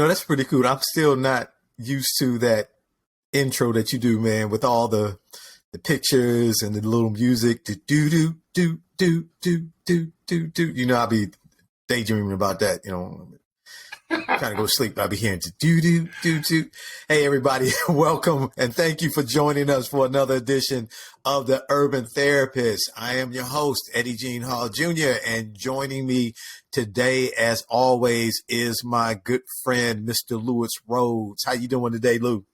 That's pretty cool. I'm still not used to that intro that you do, man, with all the pictures and the little music. Do do do do do do do do do. I'll be daydreaming about that. Trying to go to sleep. I'll be hearing do do do do. Hey, everybody, welcome and thank you for joining us for another edition of the Urban Therapist. I am your host, Eddie Jean Hall Jr., and joining me today, as always, is my good friend, Mr. Lewis Rhodes. How you doing today, Lou?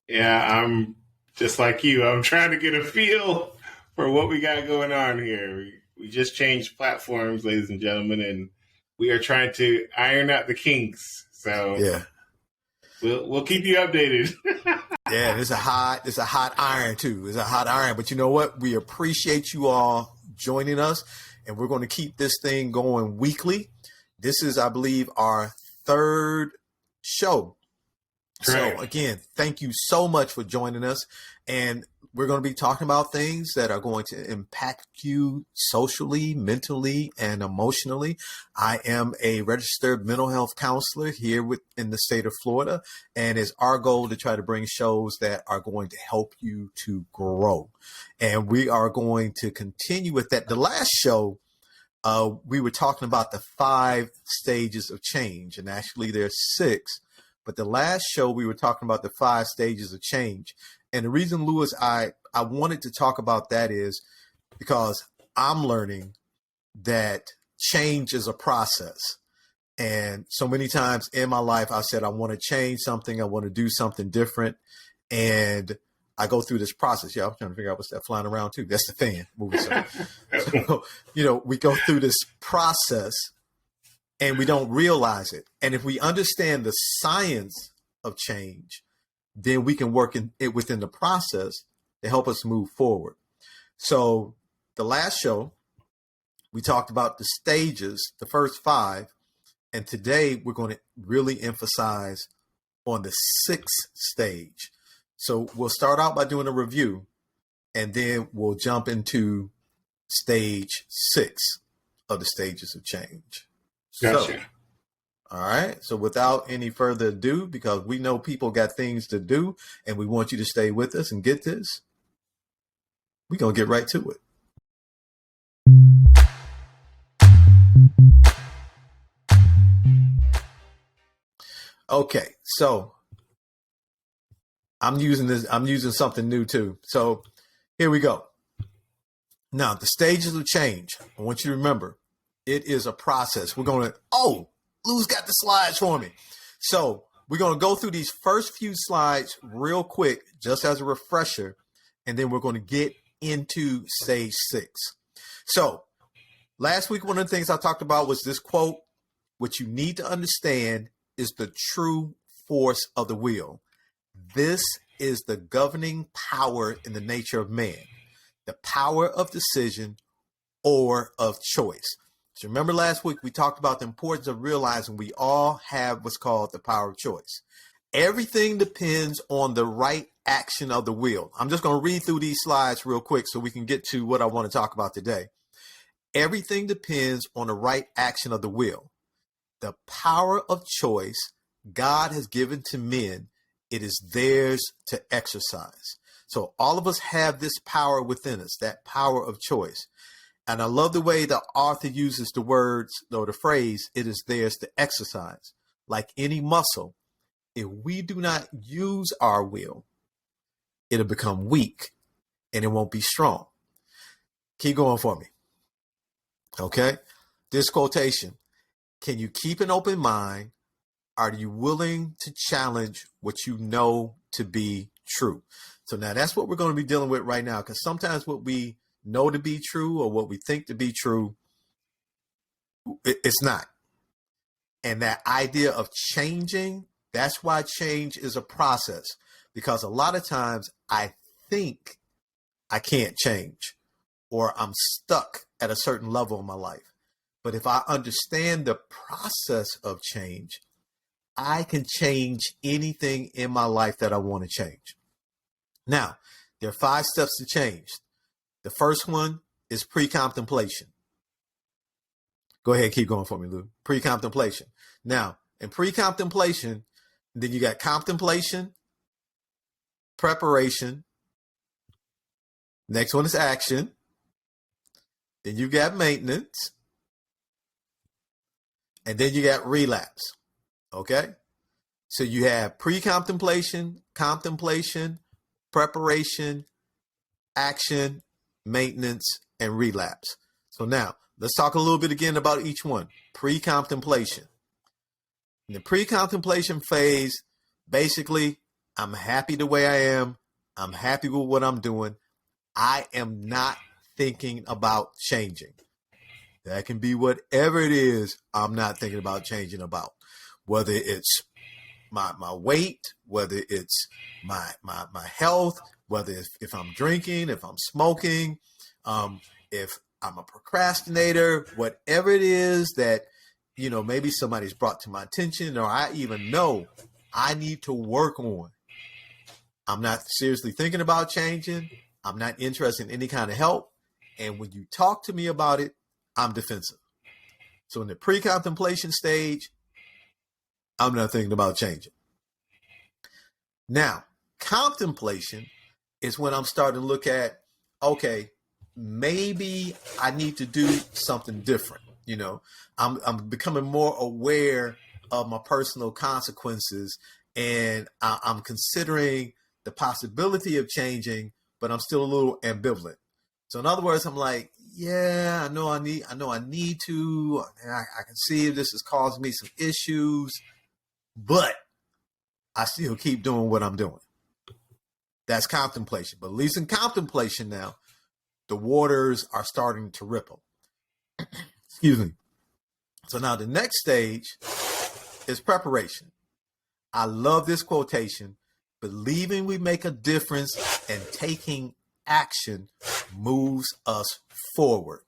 Yeah, I'm just like you. I'm trying to get a feel for what we got going on here. We just changed platforms, ladies and gentlemen, and we are trying to iron out the kinks. So yeah, we'll keep you updated. Yeah, it's a hot iron too. It's a hot iron. But you know what? We appreciate you all joining us, and we're going to keep this thing going weekly. This is, I believe, our third show. Correct. So again, thank you so much for joining us. And we're going to be talking about things that are going to impact you socially, mentally, and emotionally. I am a registered mental health counselor here in the state of Florida, and it's our goal to try to bring shows that are going to help you to grow. And we are going to continue with that. The last show, we were talking about the 5 stages of change, and actually there's 6. But the last show, we were talking about the 5 stages of change. And the reason, Lewis, I wanted to talk about that is because I'm learning that change is a process. And so many times in my life, I said, I want to change something. I want to do something different. And I go through this process. Yeah, I'm trying to figure out what's that flying around too. That's the fan moving. So, we go through this process and we don't realize it. And if we understand the science of change, then we can work it within the process to help us move forward. So the last show, we talked about the stages, the first 5. And today we're going to really emphasize on the 6th stage. So we'll start out by doing a review, and then we'll jump into stage 6 of the stages of change. Gotcha. So, all right. So without any further ado, because we know people got things to do and we want you to stay with us and get this, we're going to get right to it. Okay. So I'm using something new too. So here we go. Now, the stages of change, I want you to remember, it is a process. We're going to, Lou's got the slides for me. So we're going to go through these first few slides real quick, just as a refresher, and then we're going to get into stage 6. So last week, one of the things I talked about was this quote: what you need to understand is the true force of the will. This is the governing power in the nature of man, the power of decision or of choice. So remember last week, we talked about the importance of realizing we all have what's called the power of choice. Everything depends on the right action of the will. I'm just going to read through these slides real quick so we can get to what I want to talk about today. Everything depends on the right action of the will. The power of choice God has given to men, it is theirs to exercise. So all of us have this power within us, that power of choice. And I love the way the author uses the words or the phrase, it is theirs to exercise. Like any muscle, if we do not use our will, it'll become weak and it won't be strong. Keep going for me. Okay. This quotation: can you keep an open mind? Are you willing to challenge what you know to be true? So now that's what we're going to be dealing with right now, because sometimes what we know to be true or what we think to be true, it's not. And that idea of changing, that's why change is a process, because a lot of times I think I can't change or I'm stuck at a certain level in my life. But if I understand the process of change, I can change anything in my life that I want to change. Now, there are 5 steps to change. The first one is pre-contemplation. Go ahead, keep going for me, Lou. Pre-contemplation. Now, And pre-contemplation, then you got contemplation, preparation. Next one is action. Then you got maintenance. And then you got relapse. Okay? So you have pre-contemplation, contemplation, preparation, action, maintenance, and relapse. So now let's talk a little bit again about each one. Pre-contemplation. In the pre-contemplation phase, basically, I'm happy the way I am. I'm happy with what I'm doing. I am not thinking about changing. That can be whatever it is I'm not thinking about changing about. Whether it's my weight, whether it's my health, whether if I'm drinking, if I'm smoking, if I'm a procrastinator, whatever it is that, maybe somebody's brought to my attention, or I even know I need to work on. I'm not seriously thinking about changing. I'm not interested in any kind of help. And when you talk to me about it, I'm defensive. So in the pre-contemplation stage, I'm not thinking about changing. Now, contemplation is when I'm starting to look at, okay, maybe I need to do something different. I'm becoming more aware of my personal consequences, and I'm considering the possibility of changing, but I'm still a little ambivalent. So in other words, I'm like, yeah, I know I need to, and I can see if this is causing me some issues, but I still keep doing what I'm doing. That's contemplation. But at least in contemplation now, the waters are starting to ripple. Excuse me. So now the next stage is preparation. I love this quotation. Believing we make a difference and taking action moves us forward.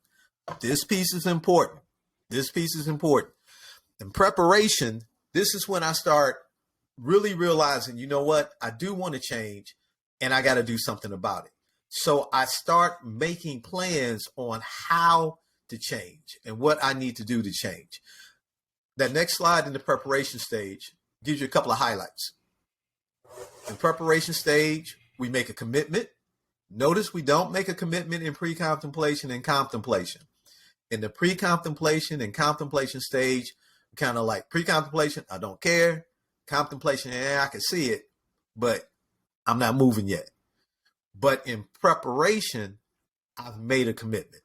This piece is important. In preparation, this is when I start really realizing, you know what? I do want to change, and I got to do something about it. So I start making plans on how to change and what I need to do to change. That next slide in the preparation stage gives you a couple of highlights. In preparation stage, we make a commitment. Notice we don't make a commitment in pre-contemplation and contemplation. In the pre-contemplation and contemplation stage, kind of like pre-contemplation, I don't care. Contemplation, I can see it, but I'm not moving yet. But in preparation, I've made a commitment.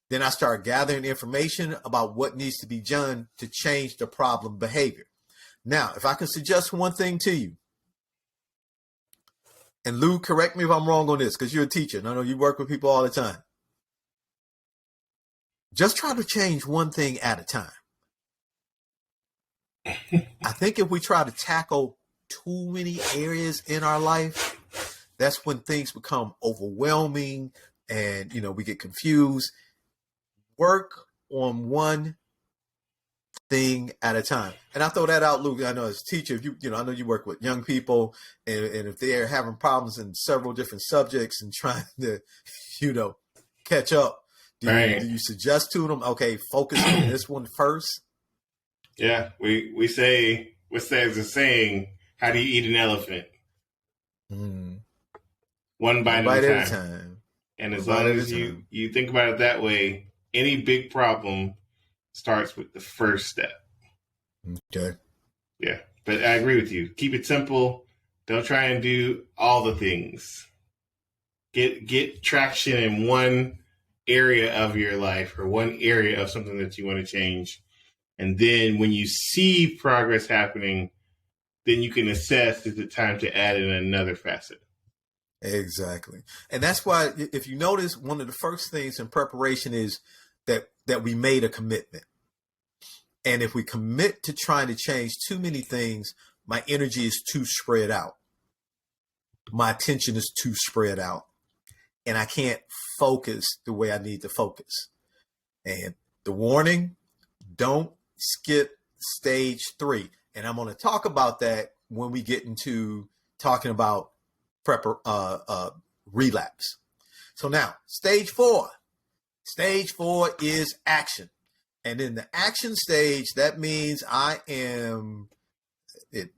Then I start gathering information about what needs to be done to change the problem behavior. Now, if I can suggest one thing to you, and Lou, correct me if I'm wrong on this, because you're a teacher, and I know you work with people all the time. Just try to change one thing at a time. I think if we try to tackle too many areas in our life, that's when things become overwhelming and, we get confused. Work on one thing at a time. And I throw that out, Luke. I know as a teacher, I know you work with young people, and if they're having problems in several different subjects and trying to, catch up, do you suggest to them, okay, focus on this one first? Yeah, we say, there's a saying, how do you eat an elephant? One bite at a time. And as long as you think about it that way, any big problem starts with the first step. Okay. Yeah, but I agree with you. Keep it simple. Don't try and do all the things. Get traction in one area of your life or one area of something that you want to change. And then when you see progress happening, then you can assess, is it time to add in another facet? Exactly. And that's why, if you notice, one of the first things in preparation is that we made a commitment. And if we commit to trying to change too many things, my energy is too spread out. My attention is too spread out. And I can't focus the way I need to focus. And the warning, don't skip stage 3. And I'm going to talk about that when we get into talking about relapse. So now, stage 4. Stage 4 is action. And in the action stage, that means I am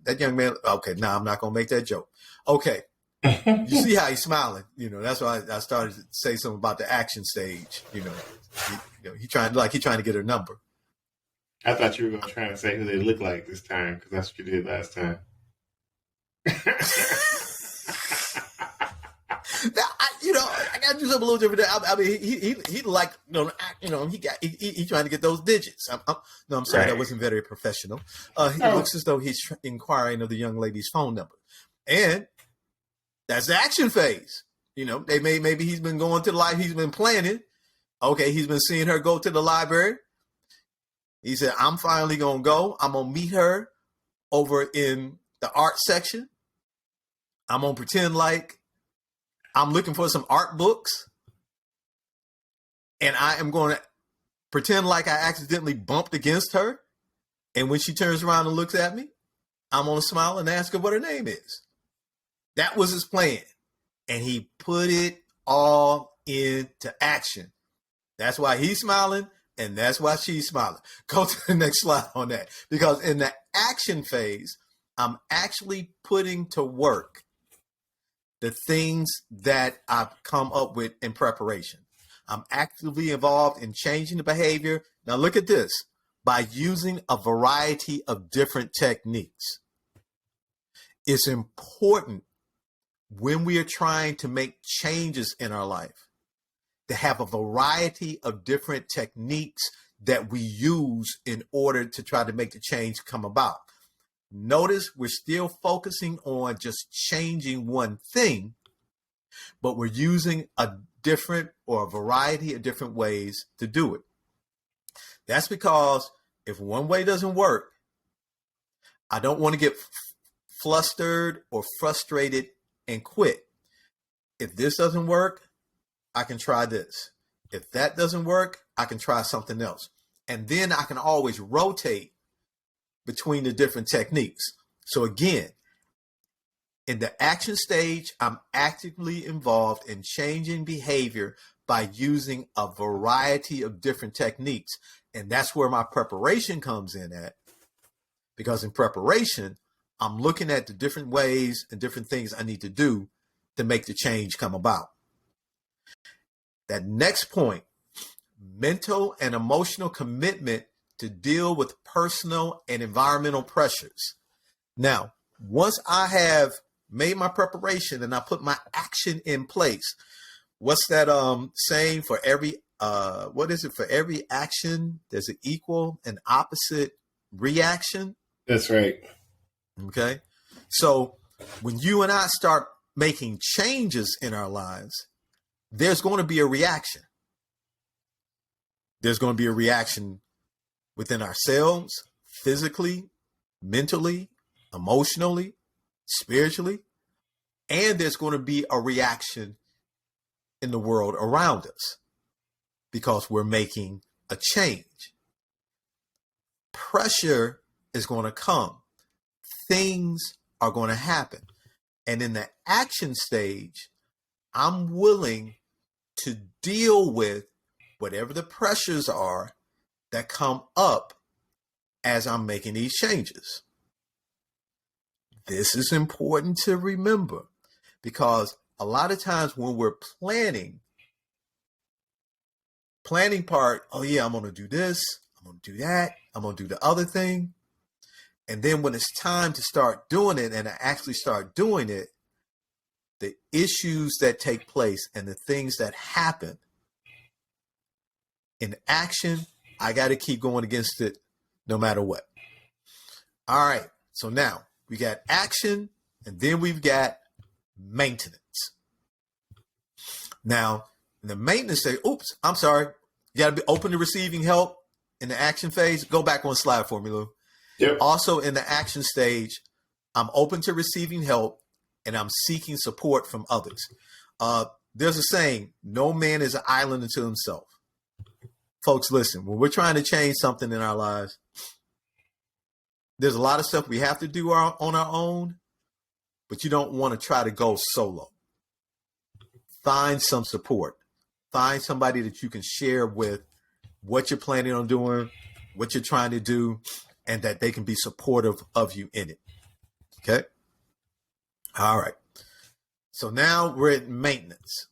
that young man. Okay, now I'm not going to make that joke. Okay. You see how he's smiling, that's why I started to say something about the action stage, he trying to get her number. I thought you were going to try to say who they look like this time, because that's what you did last time. Now, I got to do something a little different. I mean, he like, he trying to get those digits. I'm sorry, Right. That wasn't very professional. He looks as though he's inquiring of the young lady's phone number, and that's the action phase. Maybe he's been going to the library. He's been planning. Okay, he's been seeing her go to the library. He said, I'm finally going to go. I'm going to meet her over in the art section. I'm going to pretend like I'm looking for some art books. And I am going to pretend like I accidentally bumped against her. And when she turns around and looks at me, I'm going to smile and ask her what her name is. That was his plan. And he put it all into action. That's why he's smiling, and that's why she's smiling. Go to the next slide on that. Because in the action phase, I'm actually putting to work the things that I've come up with in preparation. I'm actively involved in changing the behavior. Now look at this. By using a variety of different techniques. It's important when we are trying to make changes in our life to have a variety of different techniques that we use in order to try to make the change come about. Notice we're still focusing on just changing one thing, but we're using a different or a variety of different ways to do it. That's because if one way doesn't work, I don't want to get flustered or frustrated and quit. If this doesn't work, I can try this. If that doesn't work, I can try something else. And then I can always rotate between the different techniques. So again, in the action stage, I'm actively involved in changing behavior by using a variety of different techniques. And that's where my preparation comes in at. Because in preparation, I'm looking at the different ways and different things I need to do to make the change come about. That next point, mental and emotional commitment to deal with personal and environmental pressures. Now, once I have made my preparation and I put my action in place, what's that saying? For every for every action there's an equal and opposite reaction? That's right. Okay. So when you and I start making changes in our lives, there's going to be a reaction. There's going to be a reaction within ourselves, physically, mentally, emotionally, spiritually, and there's going to be a reaction in the world around us because we're making a change. Pressure is going to come. Things are going to happen. And in the action stage, I'm willing to deal with whatever the pressures are that come up as I'm making these changes. This is important to remember because a lot of times when we're planning part, oh yeah, I'm going to do this, I'm going to do that, I'm going to do the other thing. And then when it's time to start doing it and I actually start doing it, the issues that take place and the things that happen in action, I got to keep going against it no matter what. All right. So now we got action and then we've got maintenance. Now, in the maintenance stage, I'm sorry. You got to be open to receiving help in the action phase. Go back one slide for me, Lou. Yep. Also in the action stage, I'm open to receiving help and I'm seeking support from others. There's a saying, no man is an island unto himself. Folks, listen, when we're trying to change something in our lives, there's a lot of stuff we have to do on our own, but you don't want to try to go solo. Find some support. Find somebody that you can share with what you're planning on doing, what you're trying to do, and that they can be supportive of you in it. Okay. All right. So now we're at maintenance.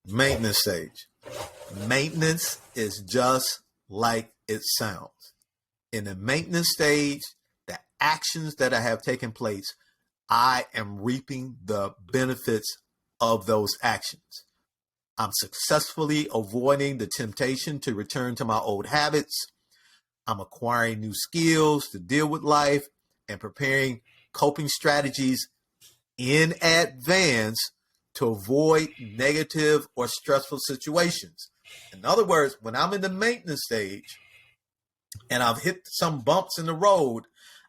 Maintenance stage. Maintenance is just like it sounds. In the maintenance stage, the actions that I have taken place, I am reaping the benefits of those actions. I'm successfully avoiding the temptation to return to my old habits. I'm acquiring new skills to deal with life and preparing coping strategies in advance to avoid negative or stressful situations. In other words, when I'm in the maintenance stage and I've hit some bumps in the road,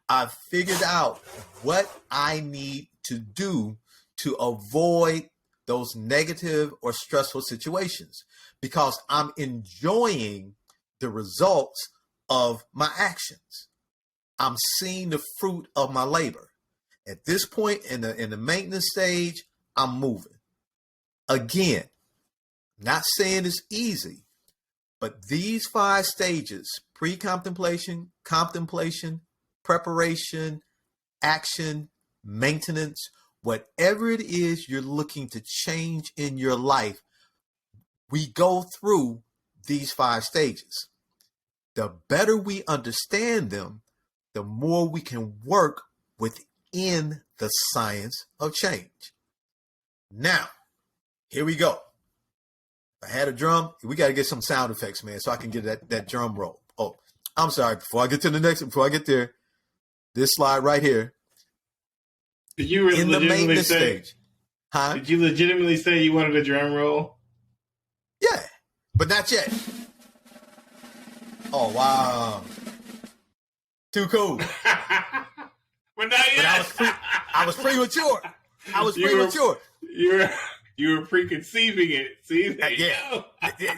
I've figured out what I need to do to avoid those negative or stressful situations, because I'm enjoying the results of my actions. I'm seeing the fruit of my labor. At this point in the maintenance stage, I'm moving. Again, not saying it's easy, but these 5 stages, pre-contemplation, contemplation, preparation, action, maintenance, whatever it is you're looking to change in your life, we go through these 5 stages. The better we understand them, the more we can work within the science of change. Now, here we go. I had a drum. We got to get some sound effects, man, so I can get that drum roll. Oh, I'm sorry. Before I get there, this slide right here. Did you in the maintenance stage? Huh? Did you legitimately say you wanted a drum roll? Yeah, but not yet. Oh, wow. Too cool. But not yet. But I was premature. You were preconceiving it. See, there you go.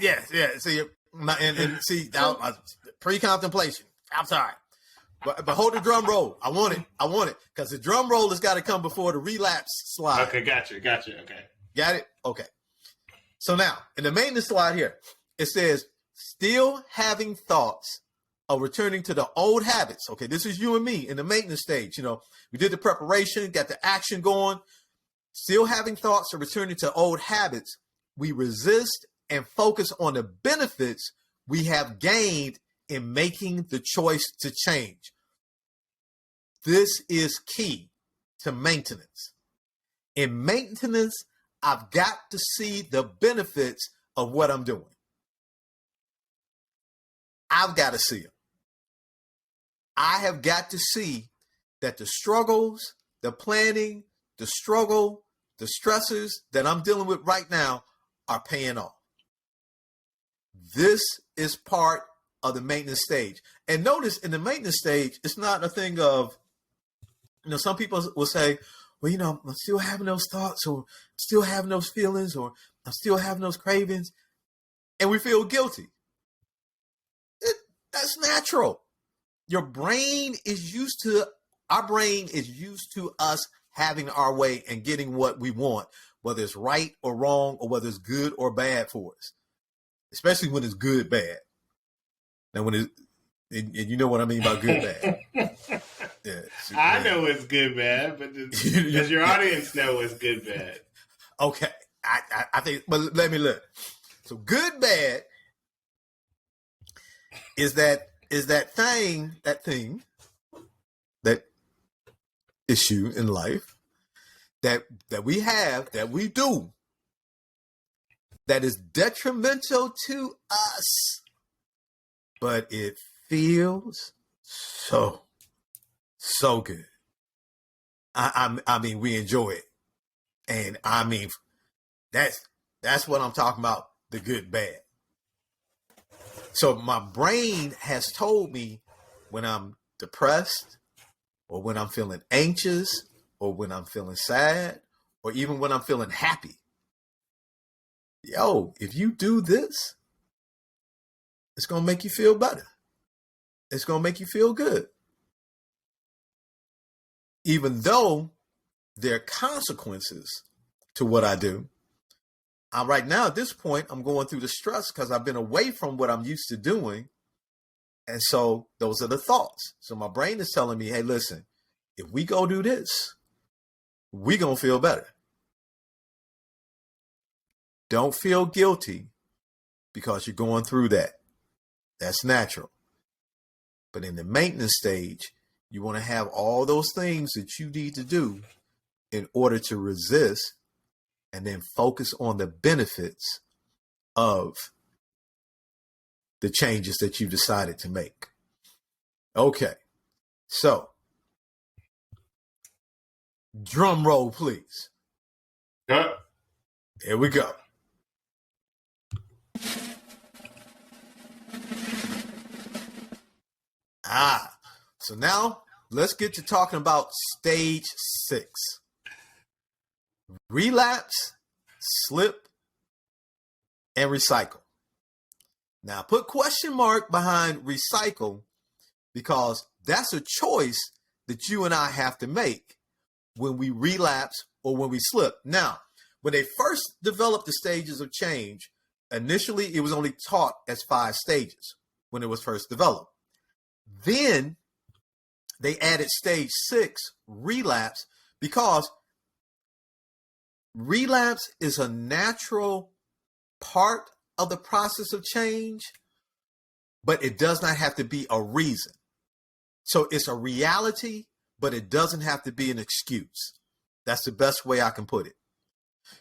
Yeah. See, and see, pre-contemplation. I'm sorry. But hold the drum roll. I want it. Because the drum roll has got to come before the relapse slide. Okay, gotcha. Okay. Got it? Okay. So now, in the maintenance slide here, it says, still having thoughts of returning to the old habits. Okay, this is you and me in the maintenance stage. You know, we did the preparation, got the action going. Still having thoughts of returning to old habits, we resist and focus on the benefits we have gained in making the choice to change. This is key to maintenance. In maintenance, I've got to see the benefits of what I'm doing. I've got to see them. I have got to see that the struggles, the planning, the struggle, the stressors that I'm dealing with right now are paying off. This is part of the maintenance stage. And notice in the maintenance stage, it's not a thing of, some people will say, well, I'm still having those thoughts, or still having those feelings, or I'm still having those cravings, and we feel guilty. That's natural. Our brain is used to us having our way and getting what we want, whether it's right or wrong, or whether it's good or bad for us, especially when it's good, bad. Now, and you know what I mean by good, bad. Yeah, I know it's good, bad, but does your audience know it's good, bad? Okay. I think, but let me look. So good, bad is that issue in life that we do that is detrimental to us, but it feels so good. I mean, we enjoy it, and I mean, that's what I'm talking about. The good, bad. So my brain has told me when I'm depressed, or when I'm feeling anxious, or when I'm feeling sad, or even when I'm feeling happy. Yo, if you do this, it's going to make you feel better. It's going to make you feel good. Even though there are consequences to what I do, right now at this point, I'm going through the stress because I've been away from what I'm used to doing. And so those are the thoughts. So my brain is telling me, hey, listen, if we go do this, we're going to feel better. Don't feel guilty because you're going through that. That's natural. But in the maintenance stage, you want to have all those things that you need to do in order to resist and then focus on the benefits of the changes that you decided to make. Okay, so drum roll, please. Yep. Here we go. So now let's get to talking about stage 6. Relapse, slip, and recycle. Now put question mark behind recycle because that's a choice that you and I have to make when we relapse or when we slip. Now, when they first developed the stages of change, initially it was only taught as 5 stages when it was first developed. Then they added stage 6, relapse, because relapse is a natural part of the process of change, but it does not have to be a reason. So it's a reality, but it doesn't have to be an excuse. That's the best way I can put it.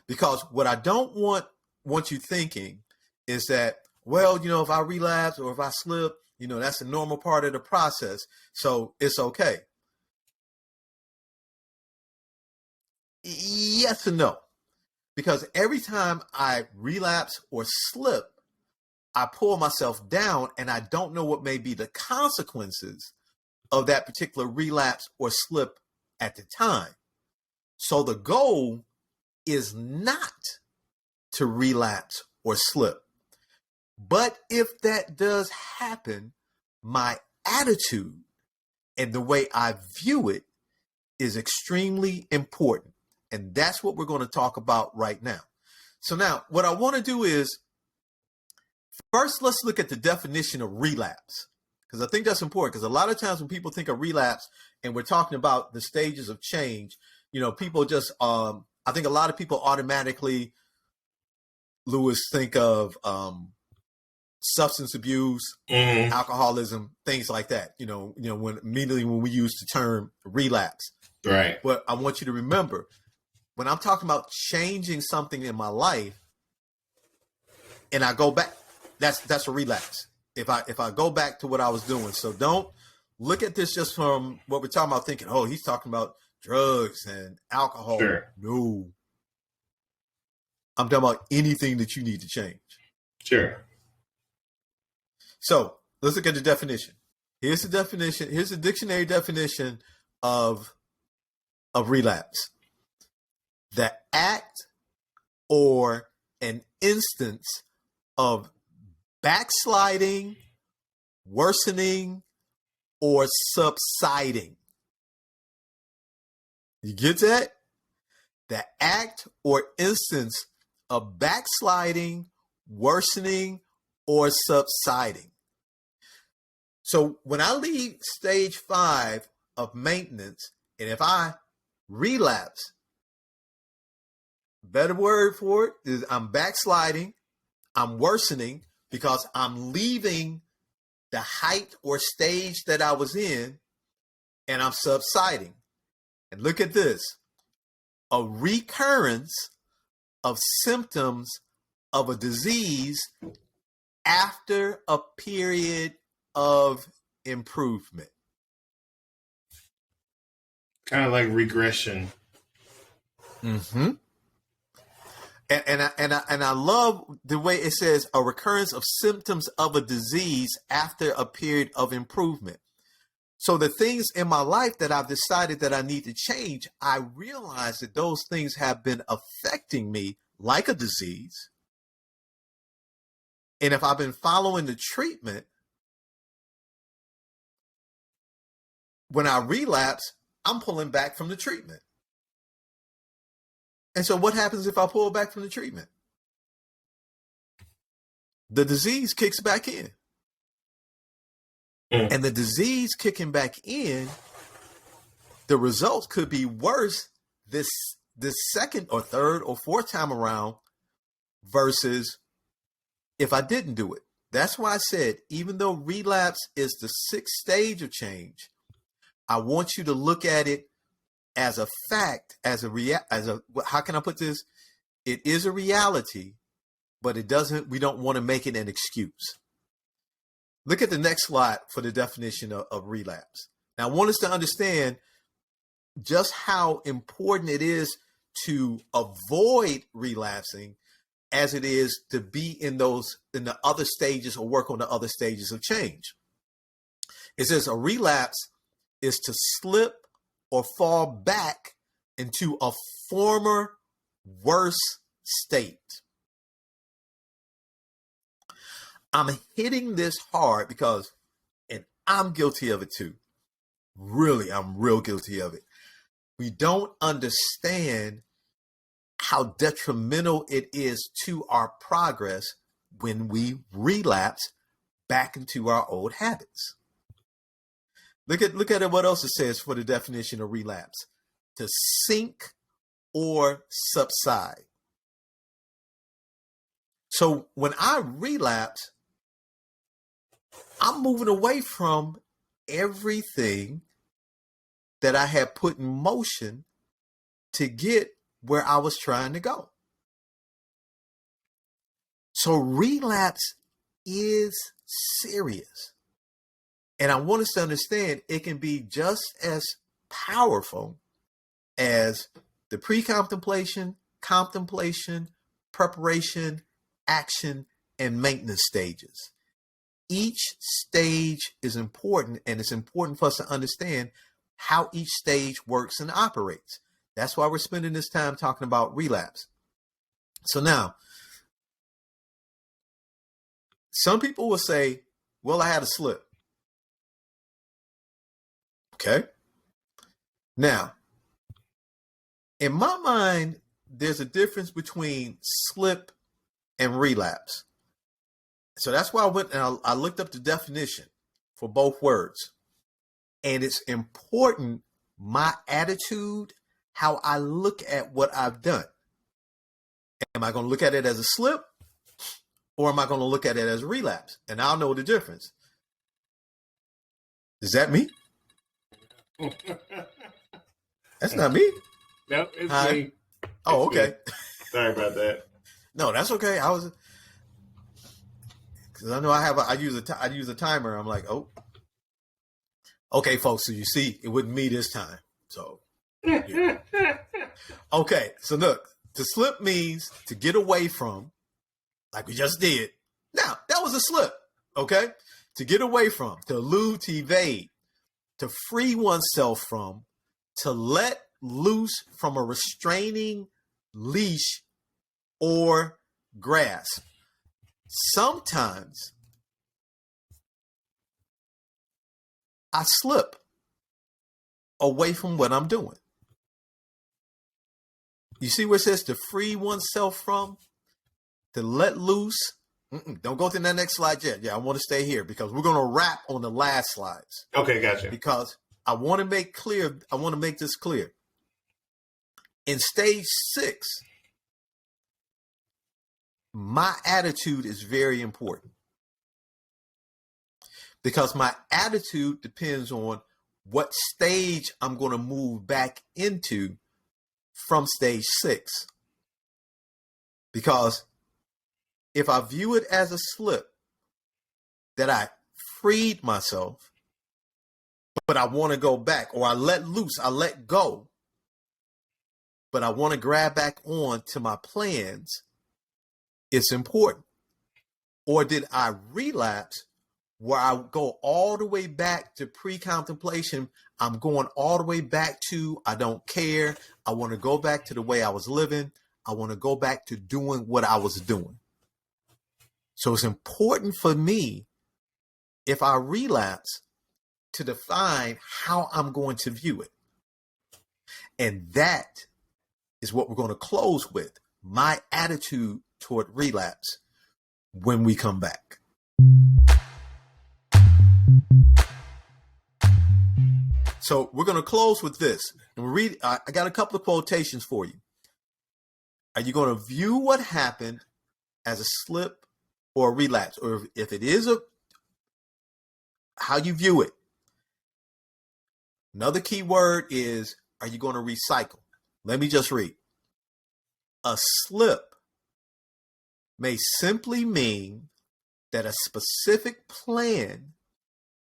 Because what I don't want you thinking is that, well, if I relapse or if I slip, that's a normal part of the process, so it's okay. Yes and no. Because every time I relapse or slip, I pull myself down and I don't know what may be the consequences of that particular relapse or slip at the time. So the goal is not to relapse or slip. But if that does happen, my attitude and the way I view it is extremely important. And that's what we're going to talk about right now. So now what I want to do is, first, let's look at the definition of relapse, because I think that's important. Because a lot of times when people think of relapse and we're talking about the stages of change, people just, I think a lot of people automatically, Lewis, think of substance abuse, alcoholism, things like that. When immediately when we use the term relapse. Right. But I want you to remember, when I'm talking about changing something in my life and I go back, that's a relapse. If I go back to what I was doing. So don't look at this just from what we're talking about thinking, oh, he's talking about drugs and alcohol. Sure. No. I'm talking about anything that you need to change. Sure. So let's look at the definition. Here's the definition. Here's the dictionary definition of relapse. The act or an instance of backsliding, worsening, or subsiding. You get that? The act or instance of backsliding, worsening, or subsiding. So when I leave stage 5 of maintenance, and if I relapse, better word for it is I'm backsliding, I'm worsening, because I'm leaving the height or stage that I was in, and I'm subsiding. And look at this. A recurrence of symptoms of a disease after a period of improvement. Kind of like regression. Mm-hmm. And I love the way it says a recurrence of symptoms of a disease after a period of improvement. So the things in my life that I've decided that I need to change, I realize that those things have been affecting me like a disease. And if I've been following the treatment, when I relapse, I'm pulling back from the treatment. And so what happens if I pull back from the treatment? the disease kicks back in. And the disease kicking back in, the results could be worse this second or third or fourth time around versus if I didn't do it. That's why I said, even though relapse is the sixth stage of change, I want you to look at it as a fact, how can I put this? It is a reality, but we don't want to make it an excuse. Look at the next slide for the definition of relapse. Now, I want us to understand just how important it is to avoid relapsing as it is to be in the other stages or work on the other stages of change. It says a relapse is to slip or fall back into a former worse state. I'm hitting this hard because, and I'm guilty of it too. Really, I'm real guilty of it. We don't understand how detrimental it is to our progress when we relapse back into our old habits. Look at what else it says for the definition of relapse. To sink or subside. So when I relapse, I'm moving away from everything that I had put in motion to get where I was trying to go. So relapse is serious. And I want us to understand it can be just as powerful as the pre-contemplation, contemplation, preparation, action, and maintenance stages. Each stage is important, and it's important for us to understand how each stage works and operates. That's why we're spending this time talking about relapse. So now, some people will say, well, I had a slip. Okay. Now, in my mind, there's a difference between slip and relapse. So that's why I went and I looked up the definition for both words. And it's important, my attitude, how I look at what I've done. Am I going to look at it as a slip, or am I going to look at it as a relapse? And I'll know the difference. Is that me? That's not me. No, it's me. Oh, okay. Me. Sorry about that. No, that's okay. Because I know I use a timer. I'm like, oh, okay, folks. So you see, it wasn't me this time. So, yeah. Okay. So look, to slip means to get away from, like we just did. Now that was a slip. Okay. To get away from, to elude, to evade, to free oneself from, to let loose from a restraining leash or grasp. Sometimes I slip away from what I'm doing. You see where it says to free oneself from, to let loose. Don't go to that next slide yet. Yeah, I want to stay here because we're going to wrap on the last slides. Okay, gotcha. Because I want to make this clear. In stage 6, my attitude is very important because my attitude depends on what stage I'm going to move back into from stage 6. Because if I view it as a slip, that I freed myself, but I want to go back, or I let loose, I let go, but I want to grab back on to my plans, it's important. Or did I relapse where I go all the way back to pre-contemplation? I'm going all the way back to, I don't care. I want to go back to the way I was living. I want to go back to doing what I was doing. So it's important for me, if I relapse, to define how I'm going to view it. And that is what we're going to close with, my attitude toward relapse. when we come back. So we're going to close with this. And I got a couple of quotations for you. Are you going to view what happened as a slip or a relapse? Or if it is how you view it? Another key word is, are you going to recycle? Let me just read. A slip may simply mean that a specific plan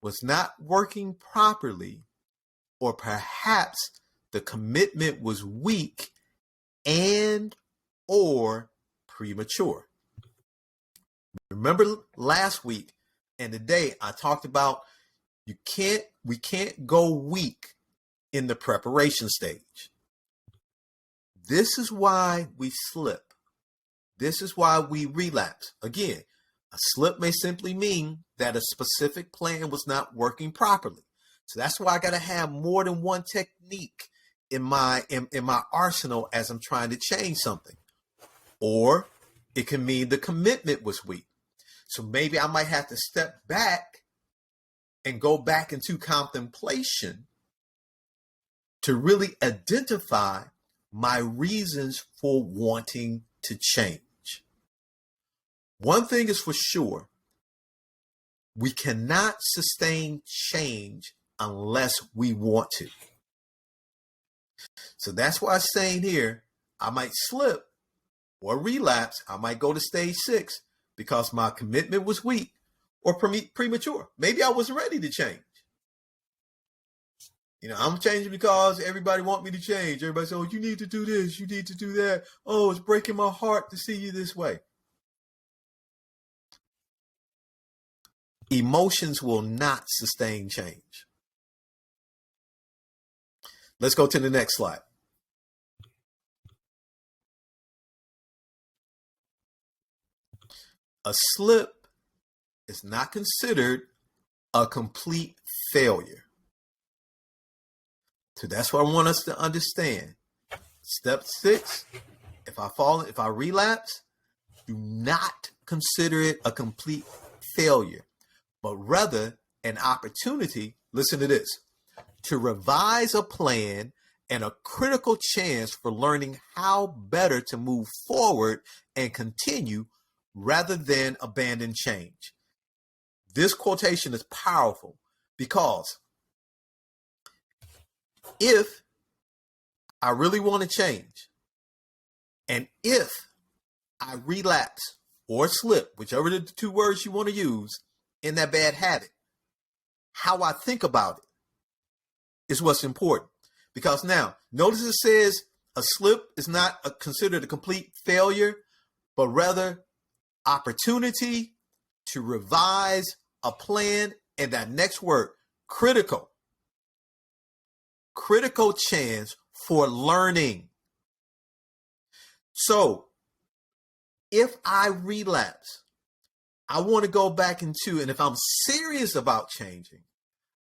was not working properly, or perhaps the commitment was weak and or premature. Remember last week and today I talked about we can't go weak in the preparation stage. This is why we slip. This is why we relapse. Again, a slip may simply mean that a specific plan was not working properly. So that's why I got to have more than one technique in my arsenal as I'm trying to change something. Or it can mean the commitment was weak. So maybe I might have to step back and go back into contemplation to really identify my reasons for wanting to change. One thing is for sure, we cannot sustain change unless we want to. So that's why I'm saying here, I might slip or relapse. I might go to stage 6 because my commitment was weak or premature. Maybe I wasn't ready to change. I'm changing because everybody want me to change. Everybody says, oh, you need to do this. You need to do that. Oh, it's breaking my heart to see you this way. Emotions will not sustain change. Let's go to the next slide. A slip is not considered a complete failure. So that's what I want us to understand. Step 6, if I relapse, do not consider it a complete failure, but rather an opportunity, listen to this, to revise a plan and a critical chance for learning how better to move forward and continue rather than abandon change. This quotation is powerful because if I really want to change, and if I relapse or slip, whichever the 2 words you want to use, in that bad habit, how I think about it is what's important. Because now, notice it says a slip is not considered a complete failure, but rather opportunity to revise a plan, and that next word, critical chance for learning. So if I relapse, I want to go back into, and if I'm serious about changing,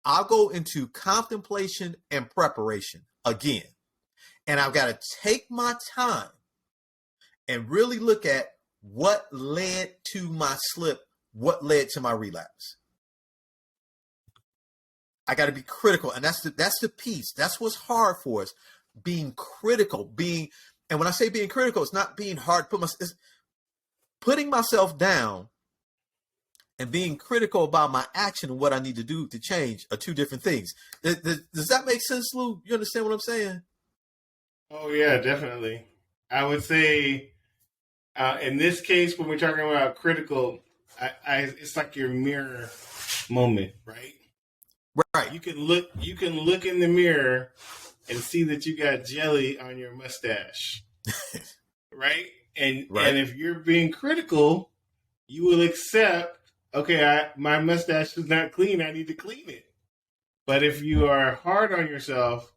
I'll go into contemplation and preparation again. And I've got to take my time and really look at what led to my slip, what led to my relapse. I got to be critical. And that's the piece. That's what's hard for us. Being critical, and when I say being critical, it's not being hard. It's putting myself down and being critical about my action and what I need to do to change are 2 different things. Does that make sense, Lou? You understand what I'm saying? Oh, yeah, definitely. I would say in this case, when we're talking about critical, it's like your mirror moment, right? Right. You can look in the mirror and see that you got jelly on your mustache, right? And if you're being critical, you will accept, okay, my mustache is not clean. I need to clean it. But if you are hard on yourself,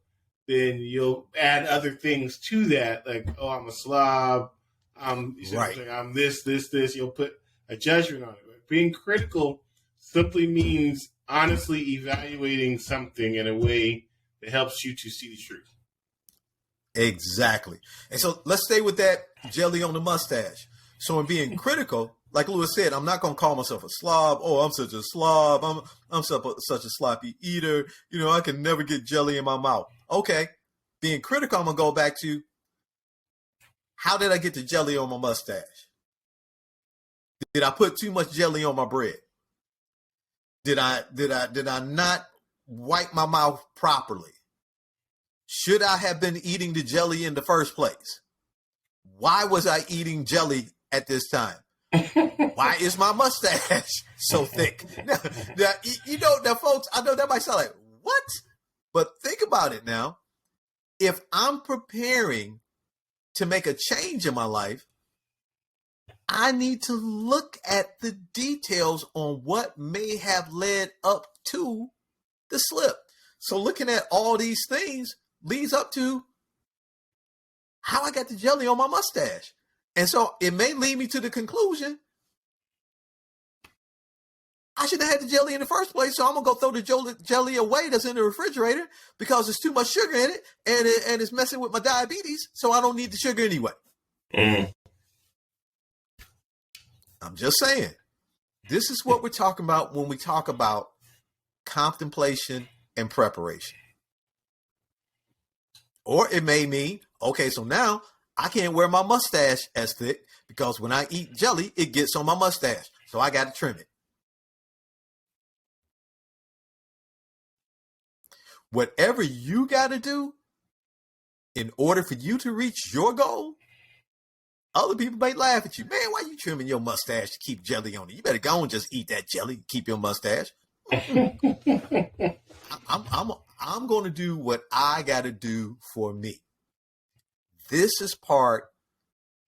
then you'll add other things to that, like, oh, I'm a slob. I'm this. You'll put a judgment on it. But being critical simply means honestly evaluating something in a way that helps you to see the truth. Exactly. And so let's stay with that jelly on the mustache. So in being critical, like Lewis said, I'm not going to call myself a slob. Oh, I'm such a slob. I'm such a sloppy eater. You know, I can never get jelly in my mouth. Okay. Being critical, I'm going to go back to, how did I get the jelly on my mustache? Did I put too much jelly on my bread? Did I not wipe my mouth properly? Should I have been eating the jelly in the first place? Why was I eating jelly at this time? Why is my mustache so thick? Now, folks, I know that might sound like, what? But think about it now. If I'm preparing to make a change in my life, I need to look at the details on what may have led up to the slip. So looking at all these things leads up to how I got the jelly on my mustache. And so it may lead me to the conclusion, I should have had the jelly in the first place, so I'm going to go throw the jelly away that's in the refrigerator because there's too much sugar in it and it's messing with my diabetes, so I don't need the sugar anyway. Mm. I'm just saying, this is what we're talking about when we talk about contemplation and preparation. Or it may mean, okay, so now I can't wear my mustache as thick because when I eat jelly, it gets on my mustache, so I got to trim it. Whatever you got to do in order for you to reach your goal, other people may laugh at you. Man, why you trimming your mustache to keep jelly on it? You better go and just eat that jelly, keep your mustache. I'm going to do what I got to do for me. This is part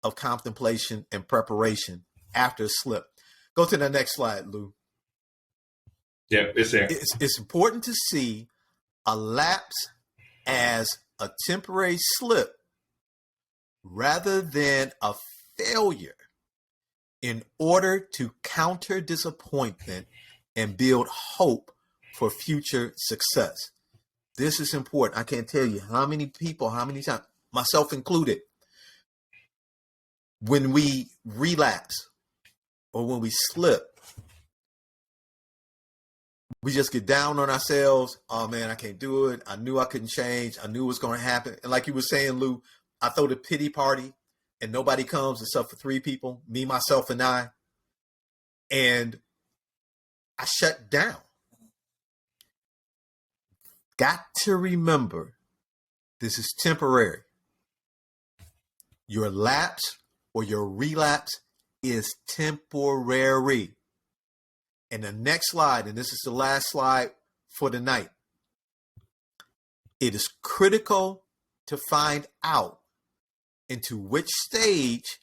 of contemplation and preparation after a slip. Go to the next slide, Lou. Yeah, it's there. It's important to see a lapse as a temporary slip rather than a failure in order to counter disappointment and build hope for future success. This is important. I can't tell you how many people, how many times, myself included, when we relapse or when we slip, we just get down on ourselves. Oh man, I can't do it. I knew I couldn't change. I knew it was going to happen. And like you were saying, Lou, I throw the pity party and nobody comes except for 3 people, me, myself, and I. And I shut down. Got to remember, this is temporary. Your lapse or your relapse is temporary. And the next slide, and this is the last slide for the night, it is critical to find out into which stage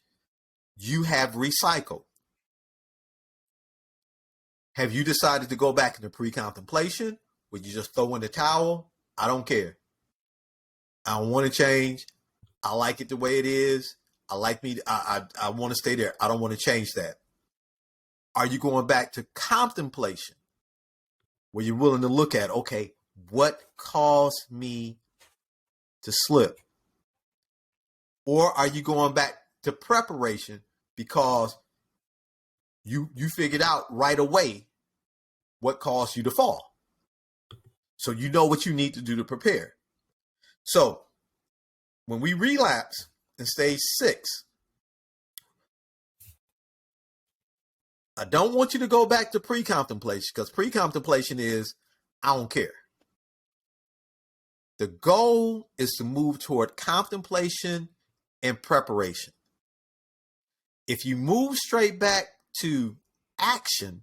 you have recycled. Have you decided to go back into pre-contemplation? Would you just throw in the towel? I don't care. I don't want to change. I like it the way it is. I want to stay there. I don't want to change that. Are you going back to contemplation where you're willing to look at, okay, what caused me to slip? Or are you going back to preparation because you figured out right away what caused you to fall? So you know what you need to do to prepare. So when we relapse in stage 6, I don't want you to go back to pre-contemplation because pre-contemplation is, I don't care. The goal is to move toward contemplation and preparation. If you move straight back to action,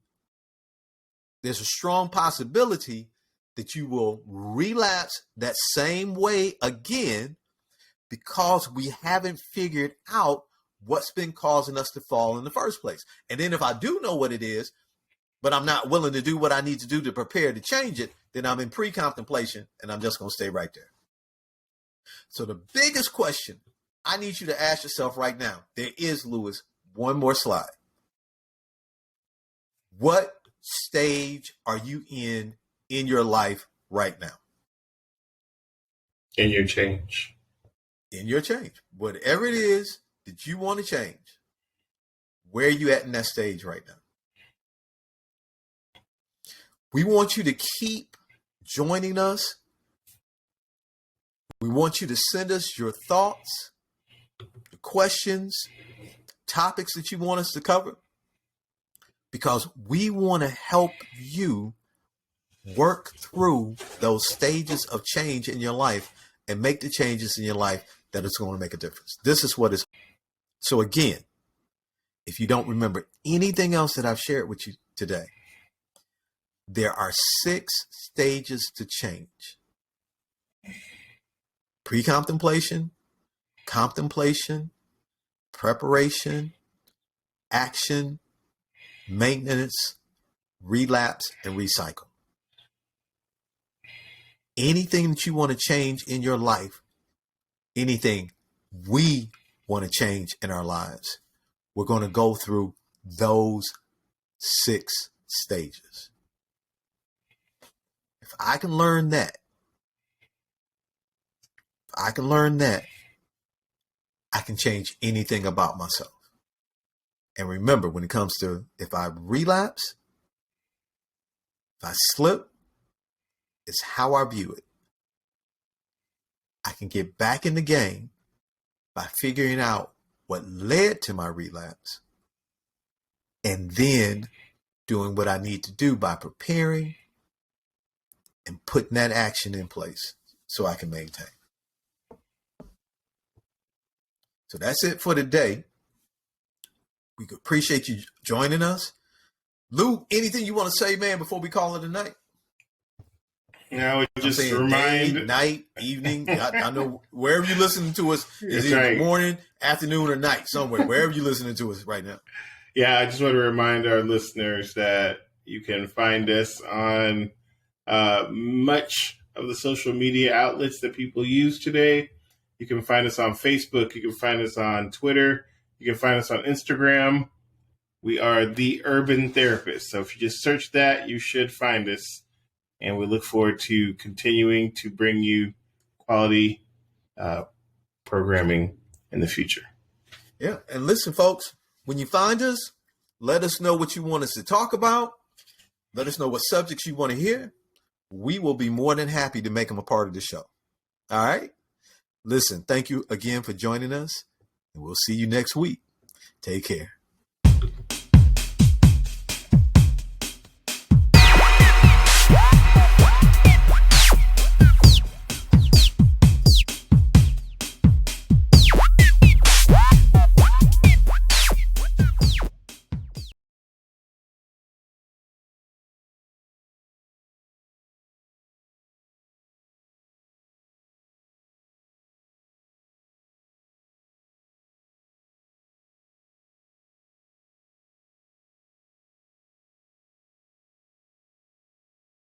there's a strong possibility that you will relapse that same way again because we haven't figured out what's been causing us to fall in the first place. And then if I do know what it is, but I'm not willing to do what I need to do to prepare to change it, then I'm in pre-contemplation and I'm just going to stay right there. So the biggest question I need you to ask yourself right now, there is, Lewis, one more slide. What stage are you in your life right now? In your change. In your change. Whatever it is that you want to change, where are you at in that stage right now? We want you to keep joining us. We want you to send us your thoughts, your questions, topics that you want us to cover, because we want to help you work through those stages of change in your life and make the changes in your life that is going to make a difference. This is what is. So again, if you don't remember anything else that I've shared with you today, there are 6 stages to change: pre-contemplation, contemplation, preparation, action, maintenance, relapse, and recycle. Anything that you want to change in your life, anything we want to change in our lives, we're going to go through those 6 stages. If I can learn that, I can change anything about myself. And remember, when it comes to if I relapse, if I slip, it's how I view it. I can get back in the game by figuring out what led to my relapse and then doing what I need to do by preparing and putting that action in place so I can maintain. So that's it for today. We appreciate you joining us. Lou, anything you want to say, man, before we call it a night? Now, just remind day, night, evening. I know wherever you're listening to us is either right. morning, afternoon, or night, somewhere, wherever you're listening to us right now. Yeah, I just want to remind our listeners that you can find us on much of the social media outlets that people use today. You can find us on Facebook. You can find us on Twitter. You can find us on Instagram. We are The Urban Therapist. So if you just search that, you should find us. And we look forward to continuing to bring you quality programming in the future. Yeah. And listen, folks, when you find us, let us know what you want us to talk about. Let us know what subjects you want to hear. We will be more than happy to make them a part of the show. All right. Listen, thank you again for joining us, and we'll see you next week. Take care.